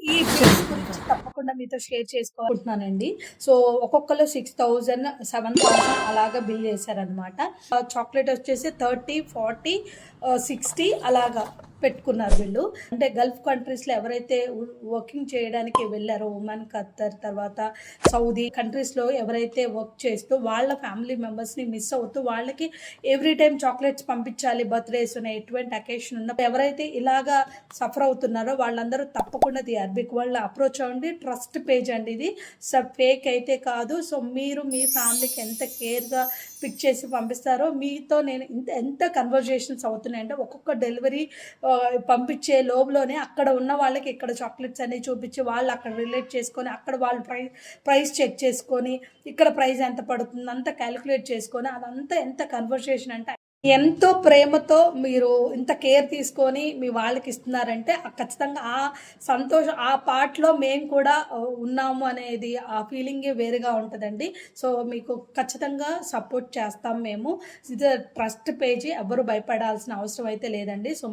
ఈ బిల్స్ గురించి తప్పకుండా మీతో షేర్ చేసుకోవాలనుకుంటున్నానండి. సో, ఒక్కొక్కళ్ళు 6,000, 7,000 అలాగా బిల్ చేశారనమాట. చాక్లేట్ వచ్చేసి 30, 40, 60 అలాగా పెట్టుకున్నారు వీళ్ళు. అంటే గల్ఫ్ కంట్రీస్‌లో ఎవరైతే వర్కింగ్ చేయడానికి వెళ్లారో ఒమన్, ఖత్తర్, తర్వాత సౌదీ కంట్రీస్‌లో ఎవరైతే వర్క్ చేస్తూ వాళ్ళ ఫ్యామిలీ మెంబర్స్‌ని మిస్ అవుతూ వాళ్ళకి ఎవ్రీ టైమ్ చాక్లెట్స్ పంపించాలి, బర్త్‌డేస్ ఉన్న ఎటువంటి అకేషన్ ఉన్నప్పుడు ఎవరైతే ఇలాగా సఫర్ అవుతున్నారో వాళ్ళందరూ తప్పకుండా ది అరబిక్ వరల్డ్ అప్రోచ్ అవ్వండి. ట్రస్ట్ పేజ్ అండి ఇది. ఫేక్ అయితే కాదు. సో, మీరు మీ ఫ్యామిలీకి ఎంత కేర్‌గా పిక్ చేసి పంపిస్తారో మీతో నేను ఎంత కన్వర్జేషన్స్ అవుతున్నాయంటే ఒక్కొక్క డెలివరీ పంపించే లోపులోనే అక్కడ ఉన్న వాళ్ళకి ఇక్కడ చాక్లెట్స్ అనేవి చూపించి వాళ్ళు అక్కడ రిలేట్ చేసుకొని అక్కడ వాళ్ళు ప్రైస్ చెక్ చేసుకొని ఇక్కడ ప్రైస్ ఎంత పడుతుంది అంతా క్యాలిక్యులేట్ చేసుకొని అదంతా ఎంత కన్వర్జేషన్ అంటే ఎంతో ప్రేమతో మీరు ఇంత కేర్ తీసుకొని మీ వాళ్ళకి ఇస్తున్నారంటే ఖచ్చితంగా ఆ సంతోషం ఆ పార్ట్‌లో మేము కూడా ఉన్నాము అనేది ఆ ఫీలింగే వేరుగా ఉంటదండి. సో, మీకు ఖచ్చితంగా సపోర్ట్ చేస్తాం మేము. ఇది ట్రస్ట్ పేజీ, ఎవ్వరు భయపడాల్సిన అవసరం అయితే లేదండి. సో